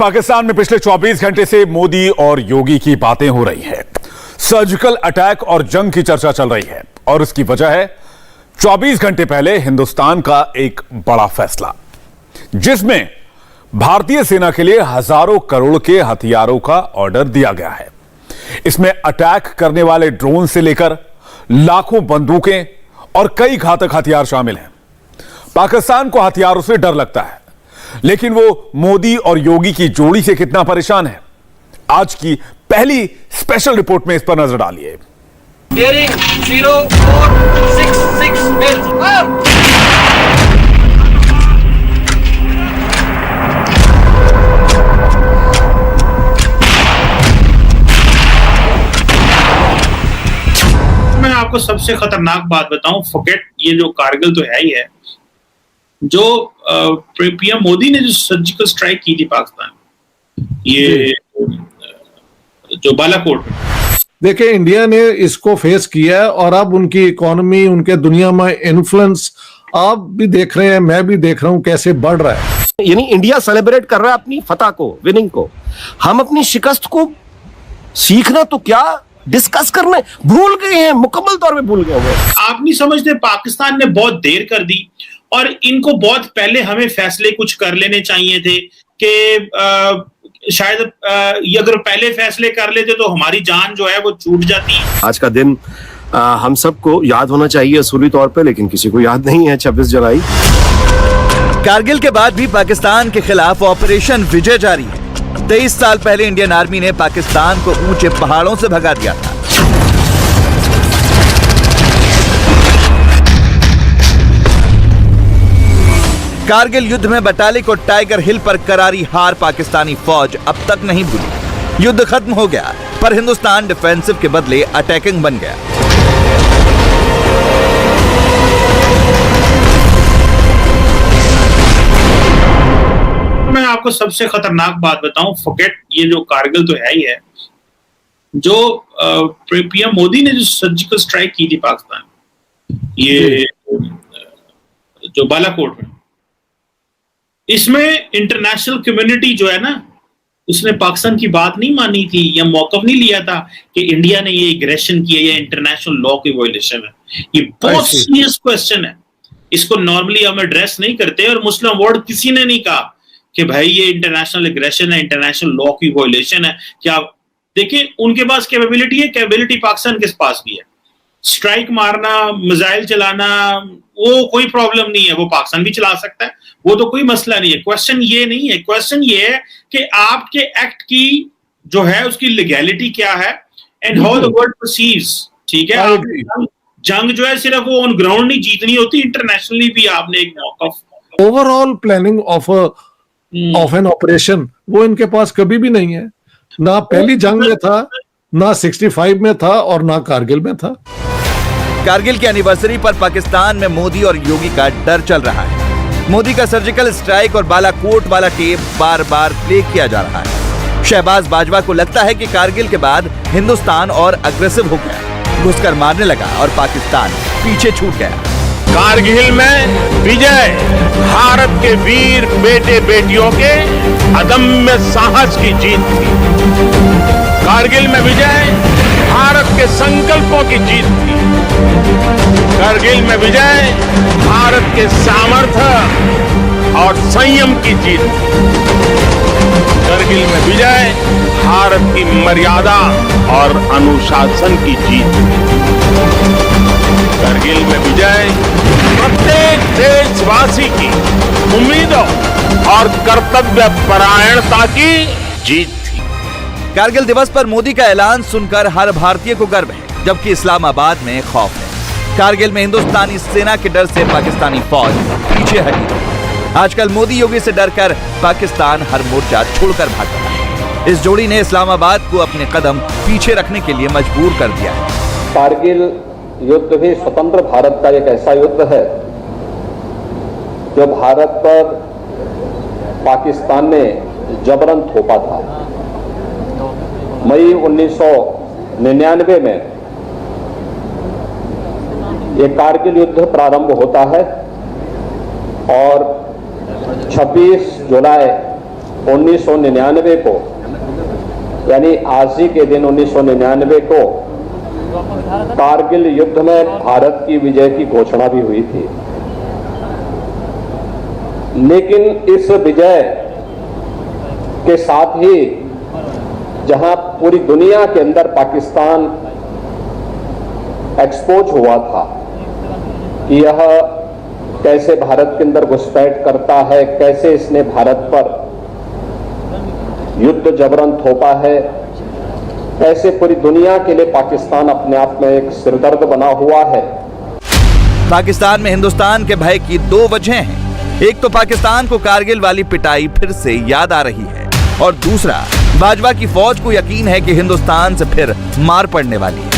पाकिस्तान में पिछले 24 घंटे से मोदी और योगी की बातें हो रही है। सर्जिकल अटैक और जंग की चर्चा चल रही है और उसकी वजह है 24 घंटे पहले हिंदुस्तान का एक बड़ा फैसला, जिसमें भारतीय सेना के लिए हजारों करोड़ के हथियारों का ऑर्डर दिया गया है। इसमें अटैक करने वाले ड्रोन से लेकर लाखों बंदूकें और कई घातक हथियार शामिल हैं। पाकिस्तान को हथियारों से डर लगता है, लेकिन वो मोदी और योगी की जोड़ी से कितना परेशान है, आज की पहली स्पेशल रिपोर्ट में इस पर नजर डालिए। मैं आपको सबसे खतरनाक बात बताऊं, फॉरगेट ये जो कारगिल तो है ही है, जो पीएम मोदी ने जो सर्जिकल स्ट्राइक की थी पाकिस्तान, ये जो बालाकोट, देखिए इंडिया ने इसको फेस किया है और अब उनकी इकोनॉमी, उनके दुनिया में इन्फ्लुएंस आप भी देख रहे हैं, मैं भी देख रहा हूं कैसे बढ़ रहा है। यानी इंडिया सेलिब्रेट कर रहा है अपनी फतह को, विनिंग को। हम अपनी शिकस्त को सीखना तो क्या डिस्कस करने भूल गए हैं, मुकम्मल तौर पे भूल गए हैं। आप नहीं समझते पाकिस्तान ने बहुत देर कर दी और इनको बहुत पहले हमें फैसले कुछ कर लेने चाहिए थे कि शायद ये अगर पहले फैसले कर लेते तो हमारी जान जो है वो छूट जाती। आज का दिन हम सबको याद होना चाहिए असूली तौर पे, लेकिन किसी को याद नहीं है 26 जुलाई। कारगिल के बाद भी पाकिस्तान के खिलाफ ऑपरेशन विजय जारी है। 23 साल पहले इंडियन आर्मी ने पाकिस्तान को ऊंचे पहाड़ों से भगा दिया था। कारगिल युद्ध में बटालिक और टाइगर हिल पर करारी हार पाकिस्तानी फौज अब तक नहीं भूली। युद्ध खत्म हो गया, पर हिंदुस्तान डिफेंसिव के बदले अटैकिंग बन गया। मैं आपको सबसे खतरनाक बात बताऊं, फॉरगेट ये जो कारगिल तो है ही है, जो पीएम मोदी ने जो सर्जिकल स्ट्राइक की थी पाकिस्तान, ये जो बालाकोट में, इसमें इंटरनेशनल कम्युनिटी जो है ना, उसने पाकिस्तान की बात नहीं मानी थी या मौकफ नहीं लिया था कि इंडिया ने ये एग्रेशन किया या इंटरनेशनल लॉ की वायलेशन है। ये बहुत सीरियस क्वेश्चन है, इसको नॉर्मली हम एड्रेस नहीं करते और मुस्लिम वर्ल्ड किसी ने नहीं कहा कि भाई ये इंटरनेशनल एग्रेशन है, इंटरनेशनल लॉ की वायलेशन है। क्या देखिए, उनके पास कैपेबिलिटी है, कैपेबिलिटी पाकिस्तान के पास भी है। स्ट्राइक मारना, मिसाइल चलाना, वो कोई प्रॉब्लम नहीं है, वो पाकिस्तान भी चला सकता है, वो तो कोई मसला नहीं है। क्वेश्चन ये नहीं है, क्वेश्चन ये है कि आपके एक्ट की जो है उसकी लीगैलिटी क्या है and how the world perceives. ठीक है, जंग जो है सिर्फ वो ऑन ग्राउंड नहीं जीतनी होती, इंटरनेशनली भी आपने एक मौका। Overall planning of an operation वो इनके पास कभी भी नहीं है, ना पहली जंग में था, ना 65 में था और ना कारगिल में था। कारगिल की एनिवर्सरी पर पाकिस्तान में मोदी और योगी का डर चल रहा है। मोदी का सर्जिकल स्ट्राइक और बालाकोट वाला टेप बार बार प्ले किया जा रहा है। शहबाज बाजवा को लगता है कि कारगिल के बाद हिंदुस्तान और अग्रेसिव हो गया, घुसकर मारने लगा और पाकिस्तान पीछे छूट गया। कारगिल में विजय भारत के वीर बेटे बेटियों के अदम्य साहस की जीत थी। कारगिल में विजय भारत के संकल्पों की जीत थी। कारगिल में विजय भारत के सामर्थ्य और संयम की जीत थी। कारगिल में विजय भारत की मर्यादा और अनुशासन की जीत थी। कारगिल में विजय प्रत्येक देशवासी की उम्मीदों और कर्तव्य परायणता की जीत थी। कारगिल दिवस पर मोदी का ऐलान सुनकर हर भारतीय को गर्व है, जबकि इस्लामाबाद में खौफ है। कारगिल में हिंदुस्तानी सेना के डर से पाकिस्तानी फौज पीछे हटी। आजकल मोदी योगी से डरकर पाकिस्तान हर मोर्चा छोड़कर भाग रहा है। इस जोड़ी ने इस्लामाबाद को अपने कदम पीछे रखने के लिए मजबूर कर दिया है। कारगिल युद्ध भी स्वतंत्र भारत का एक ऐसा युद्ध है जो भारत पर पाकिस्तान ने जबरन थोपा था। मई 1999 में ये कारगिल युद्ध प्रारंभ होता है और 26 जुलाई 1999 को, यानी आज ही के दिन 1999 को कारगिल युद्ध में भारत की विजय की घोषणा भी हुई थी। लेकिन इस विजय के साथ ही जहां पूरी दुनिया के अंदर पाकिस्तान एक्सपोज हुआ था कि यह कैसे भारत के अंदर घुसपैठ करता है, कैसे इसने भारत पर युद्ध जबरन थोपा है, कैसे पूरी दुनिया के लिए पाकिस्तान अपने आप में एक सिरदर्द बना हुआ है। पाकिस्तान में हिंदुस्तान के भय की दो वजह हैं। एक तो पाकिस्तान को कारगिल वाली पिटाई फिर से याद आ रही है और दूसरा भाजपा की फौज को यकीन है कि हिंदुस्तान से फिर मार पड़ने वाली है।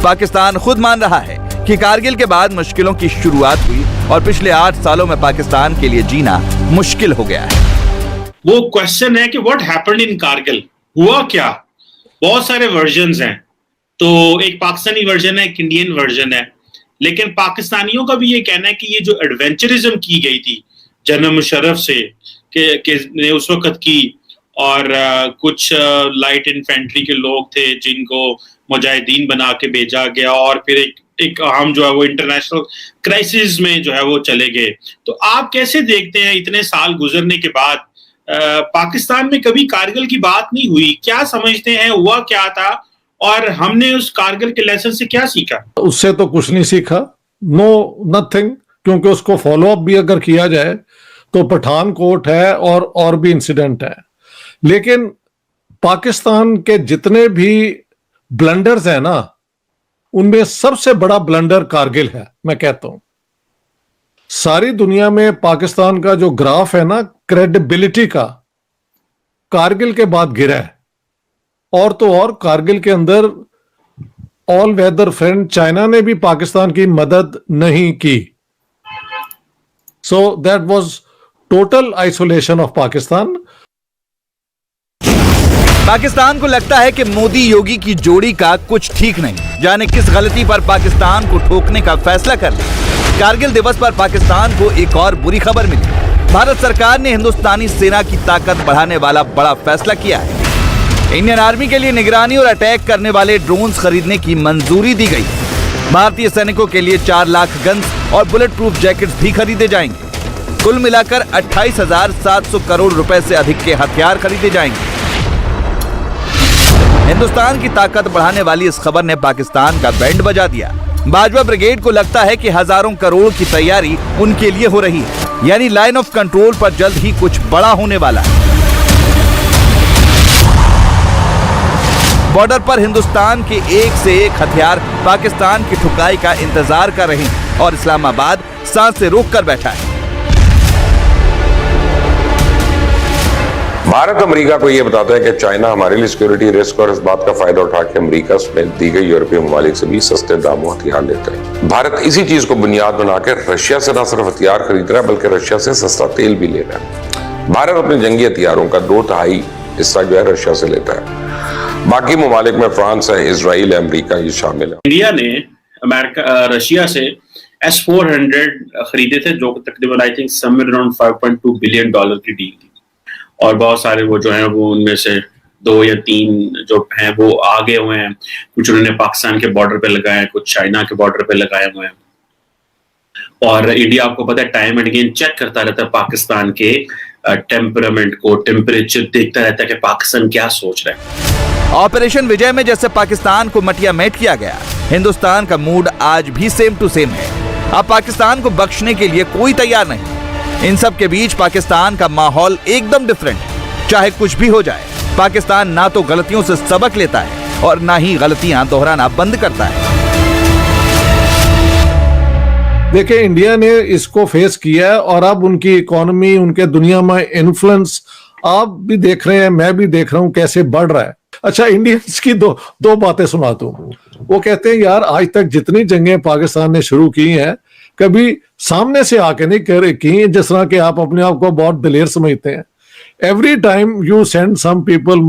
पाकिस्तान खुद मान रहा है कि कारगिल के बाद मुश्किलों की शुरुआत हुई और पिछले 8 सालों में पाकिस्तान के लिए जीना मुश्किल हो गया है। वो क्वेश्चन है कि व्हाट हैपेंड इन कारगिल, हुआ क्या? बहुत सारे वर्जन्स हैं, तो एक पाकिस्तानी वर्जन है, एक इंडियन वर्जन है, लेकिन पाकिस्तानियों का भी ये कहना है कि ये जो एडवेंचरिज्म की गई थी जनरल मुशर्रफ से के ने उस वक्त की, और कुछ लाइट इन्फेंट्री के लोग थे जिनको मुजाहिदीन बना के भेजा गया और फिर एक हम जो है वो इंटरनेशनल क्राइसिस में जो है वो चले गए। तो आप कैसे देखते हैं इतने साल गुजरने के बाद पाकिस्तान में कभी कारगिल की बात नहीं हुई? क्या समझते हैं हुआ क्या था और हमने उस कारगिल के लेसन से क्या सीखा? उससे तो कुछ नहीं सीखा, नो नथिंग, क्योंकि उसको फॉलो अप भी अगर किया जाए तो पठानकोट है और भी इंसिडेंट है। लेकिन पाकिस्तान के जितने भी ब्लंडर्स हैं ना, उनमें सबसे बड़ा ब्लंडर कारगिल है, मैं कहता हूं। सारी दुनिया में पाकिस्तान का जो ग्राफ है ना क्रेडिबिलिटी का, कारगिल के बाद गिरा है। और तो और कारगिल के अंदर ऑल वेदर फ्रेंड चाइना ने भी पाकिस्तान की मदद नहीं की। So that was total isolation of Pakistan. Pakistan को लगता है कि मोदी योगी की जोड़ी का कुछ ठीक नहीं, जाने किस गलती पर पाकिस्तान को ठोकने का फैसला कर लिया। कारगिल दिवस पर पाकिस्तान को एक और बुरी खबर मिली। भारत सरकार ने हिंदुस्तानी सेना की ताकत बढ़ाने वाला बड़ा फैसला किया है। इंडियन आर्मी के लिए निगरानी और अटैक करने वाले ड्रोन्स खरीदने की मंजूरी दी गई। भारतीय सैनिकों के लिए 4 लाख गन्स और बुलेट प्रूफ जैकेट्स भी खरीदे जाएंगे। कुल मिलाकर 28,700 करोड़ रुपए से अधिक के हथियार खरीदे जाएंगे। हिंदुस्तान की ताकत बढ़ाने वाली इस खबर ने पाकिस्तान का बैंड बजा दिया। भाजपा ब्रिगेड को लगता है कि हजारों करोड़ की तैयारी उनके लिए हो रही है, यानी लाइन ऑफ कंट्रोल पर जल्द ही कुछ बड़ा होने वाला है। बॉर्डर पर हिंदुस्तान के एक से एक हथियार पाकिस्तान की ठुकाई का इंतजार कर रहे हैं और इस्लामाबाद सांस से रोक कर बैठा है। भारत अमेरिका को यह बताता है कि चाइना हमारे लिए सिक्योरिटी रिस्क और इस बात का फायदा उठा के अमेरिका समेत दी गई यूरोपीय ममालिक से भी सस्ते दामों हथियार लेता है। भारत इसी चीज को बुनियाद बनाकर रशिया से न सिर्फ हथियार खरीद रहा है बल्कि रशिया से सस्ता तेल भी ले रहा है। भारत अपने जंगी हथियारों का 2/3 हिस्सा जो है रशिया से लेता है। बाकी ममालिक में फ्रांस है, इजराइल है, अमेरिका ये शामिल है। इंडिया ने रशिया से S-400 खरीदे थे जो तकरीबन I think somewhere around $5.2 billion की डील थी, और बहुत सारे वो जो हैं वो उनमें से 2 या 3 जो हैं वो आगे हुए हैं। कुछ उन्होंने पाकिस्तान के बॉर्डर पे लगाए हैं, कुछ चाइना के बॉर्डर पे लगाए हुए हैं। और इंडिया आपको पता है टाइम एंड अगेन चेक करता रहता है पाकिस्तान के टेम्परामेंट को, टेम्परेचर देखता रहता है कि पाकिस्तान क्या सोच रहा है। ऑपरेशन विजय में जैसे पाकिस्तान को मटिया मेट किया गया, हिंदुस्तान का मूड आज भी सेम टू सेम है। अब पाकिस्तान को बख्शने के लिए कोई तैयार नहीं। इन सब के बीच पाकिस्तान का माहौल एकदम डिफरेंट है। चाहे कुछ भी हो जाए, पाकिस्तान ना तो गलतियों से सबक लेता है और ना ही गलतियां दोहराना बंद करता है। देखिए, इंडिया ने इसको फेस किया है और अब उनकी इकोनॉमी, उनके दुनिया में इन्फ्लुएंस आप भी देख रहे हैं, मैं भी देख रहा हूं कैसे बढ़ रहा है। अच्छा, इंडियंस की दो बातें सुनाता हूं। वो कहते हैं यार आज तक जितनी जंगें पाकिस्तान ने शुरू की हैं कभी सामने से आके नहीं कर की, जिस तरह के आप अपने आप को बहुत दिलेर समझते हैं। Every time you send some people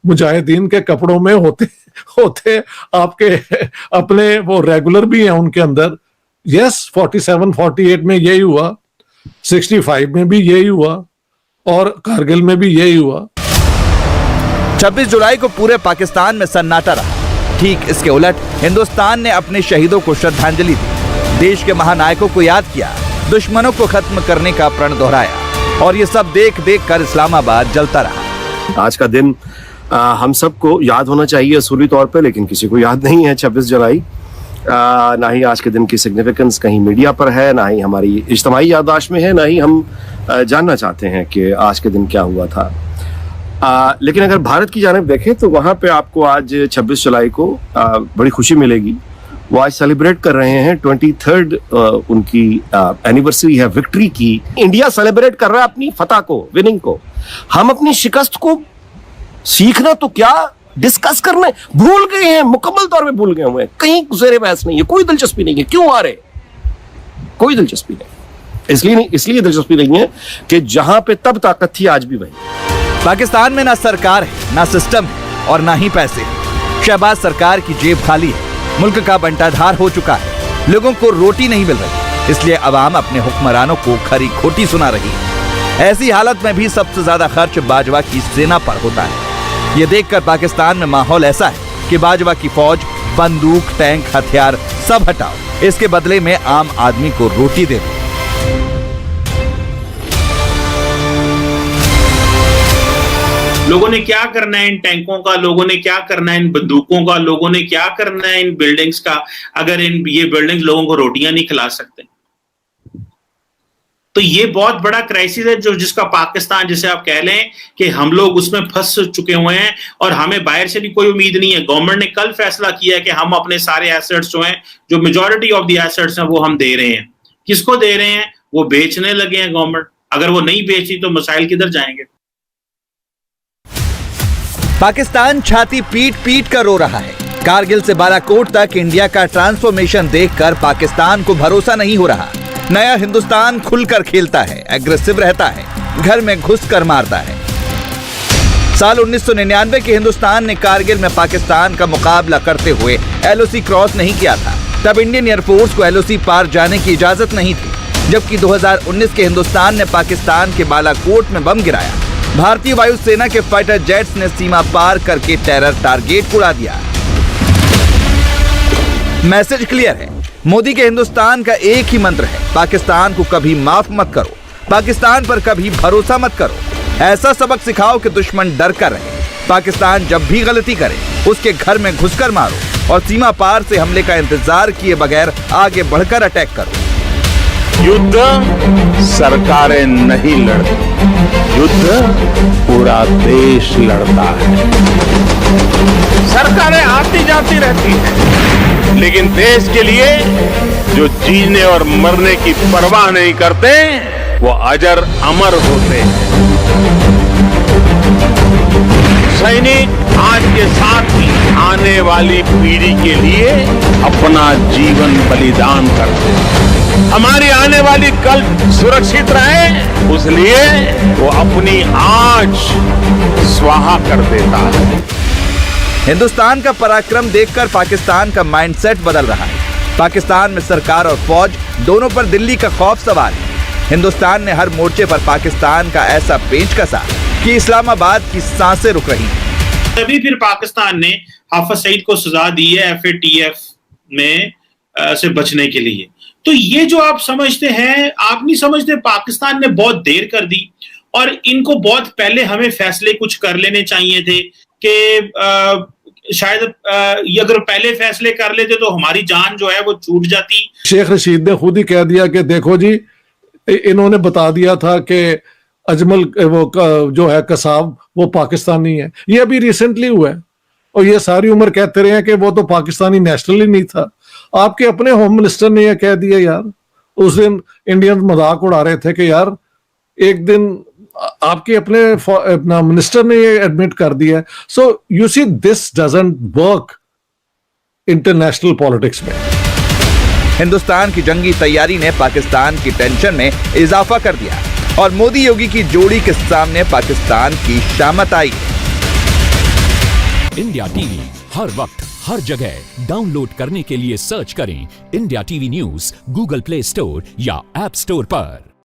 मुजाहिदीन के कपड़ों में होते आपके अपने वो रेगुलर भी हैं उनके अंदर। यस, 47-48 में यही हुआ, 65 में भी यही हुआ, और कारगिल में भी यही हुआ। 26 जुलाई को पूरे पाकिस्तान में सन्नाटा रहा। ठीक इसके उलट हिंदुस्तान ने अपने शहीदों को श्रद्धांजलि दी, देश के महानायकों को याद किया, दुश्मनों को खत्म करने का प्रण दोहराया और ये सब देख देख कर इस्लामाबाद जलता रहा। आज का दिन हम सबको याद होना चाहिए असूली तौर पे, लेकिन किसी को याद नहीं है 26 जुलाई। ना ही आज के दिन की सिग्निफिकेंस कहीं मीडिया पर है, ना ही हमारी इज्तिमाई याददाश्त में है, ना ही हम जानना चाहते हैं कि आज के दिन क्या हुआ था। लेकिन अगर भारत की जानिब देखें तो वहाँ पे आपको आज 26 जुलाई को बड़ी खुशी मिलेगी। वो आज सेलिब्रेट कर रहे हैं 23rd उनकी एनिवर्सरी है विक्ट्री की। इंडिया सेलिब्रेट कर रहा है अपनी फतह को, विनिंग को। हम अपनी शिकस्त को सीखना तो क्या डिस्कस करना भूल गए हैं, मुकम्मल तौर पे भूल गए हुए हैं। कहीं ज़ेरे बहस नहीं है, कोई दिलचस्पी नहीं है। क्यों हारे? कोई दिलचस्पी नहीं। इसलिए दिलचस्पी नहीं है कि जहां पे तब ताकत थी आज भी वही। पाकिस्तान में ना सरकार है, ना सिस्टम है और ना ही पैसे हैं। शहबाज सरकार की जेब खाली है, मुल्क का बंटाधार हो चुका है, लोगों को रोटी नहीं मिल रही, इसलिए अवाम अपने हुक्मरानों को खरी खोटी सुना रही है। ऐसी हालत में भी सबसे ज्यादा खर्च बाजवा की सेना पर होता है। ये देखकर पाकिस्तान में माहौल ऐसा है कि बाजवा की फौज, बंदूक, टैंक, हथियार सब हटाओ, इसके बदले में आम आदमी को रोटी दे दो। लोगों ने क्या करना है इन टैंकों का, लोगों ने क्या करना है इन बंदूकों का, लोगों ने क्या करना है इन बिल्डिंग्स का, अगर ये बिल्डिंग्स लोगों को रोटियां नहीं खिला सकते। तो ये बहुत बड़ा क्राइसिस है जिसका पाकिस्तान, जिसे आप कह लें कि हम लोग उसमें फंस चुके हुए हैं और हमें बाहर से भी कोई उम्मीद नहीं है। गवर्नमेंट ने कल फैसला किया है कि हम अपने सारे एसेट्स जो हैं, जो मेजॉरिटी ऑफ द एसेट्स हैं, वो हम दे रहे हैं। किसको दे रहे हैं? वो बेचने लगे हैं गवर्नमेंट। अगर वो नहीं बेची तो मसाइल किधर जाएंगे? पाकिस्तान छाती पीट पीट कर रो रहा है। कारगिल से बालाकोट तक इंडिया का ट्रांसफॉर्मेशन देखकर पाकिस्तान को भरोसा नहीं हो रहा। नया हिंदुस्तान खुलकर खेलता है, एग्रेसिव रहता है, घर में घुसकर मारता है। साल 1999 के हिंदुस्तान ने कारगिल में पाकिस्तान का मुकाबला करते हुए एलओसी क्रॉस नहीं किया था। तब इंडियन एयरफोर्स को एलओसी पार जाने की इजाजत नहीं थी। जबकि 2019 के हिंदुस्तान ने पाकिस्तान के बालाकोट में बम गिराया। भारतीय वायुसेना के फाइटर जेट्स ने सीमा पार करके टेरर टारगेट को उड़ा दिया। मैसेज क्लियर है, मोदी के हिंदुस्तान का एक ही मंत्र है, पाकिस्तान को कभी माफ मत करो, पाकिस्तान पर कभी भरोसा मत करो। ऐसा सबक सिखाओ कि दुश्मन डर कर रहे। पाकिस्तान जब भी गलती करे उसके घर में घुसकर मारो और सीमा पार से हमले का इंतजार किए बगैर आगे बढ़कर अटैक करो। युद्ध सरकारें नहीं लड़ती, युद्ध पूरा देश लड़ता है। सरकारें आती जाती रहती हैं, लेकिन देश के लिए जो जीने और मरने की परवाह नहीं करते, वो अजर अमर होते हैं। सैनिक आज के साथ ही आने वाली पीढ़ी के लिए अपना जीवन बलिदान करते हैं। हमारी आने वाली कल सुरक्षित रहे, उसलिए वो अपनी आज स्वाहा कर देता है। हिंदुस्तान का पराक्रम देखकर पाकिस्तान का माइंडसेट बदल रहा है। पाकिस्तान में सरकार और फौज दोनों पर दिल्ली का खौफ सवार है। हिंदुस्तान ने हर मोर्चे पर पाकिस्तान का ऐसा पेच कसा कि इस्लामाबाद की सांसें रुक रही हैं। तभी फिर पाकिस्तान ने हाफिज सईद को सजा दी है FATF में से बचने के लिए। तो ये जो आप समझते हैं, आप नहीं समझते पाकिस्तान ने बहुत देर कर दी और इनको बहुत पहले हमें फैसले कुछ कर लेने चाहिए थे कि शायद ये अगर पहले फैसले कर लेते तो हमारी जान जो है वो छूट जाती। शेख रशीद ने खुद ही कह दिया कि देखो जी, इन्होंने बता दिया था कि अजमल वो जो है कसाब वो पाकिस्तानी है। ये अभी रिसेंटली हुआ है और ये सारी उम्र कहते रहे हैं कि वो तो पाकिस्तानी नेशनल ही नहीं था। आपके अपने होम मिनिस्टर ने यह कह दिया यार। उस दिन इंडियन मजाक उड़ा रहे थे कि यार एक दिन आपके अपने मिनिस्टर ने ये एडमिट कर दिया। So you see this doesn't work international politics में। हिंदुस्तान की जंगी तैयारी ने पाकिस्तान की टेंशन में इजाफा कर दिया और मोदी योगी की जोड़ी के सामने पाकिस्तान की शामत आई। इंडिया टीवी हर वक्त हर जगह डाउनलोड करने के लिए सर्च करें India TV news Google play store या ऐप स्टोर पर।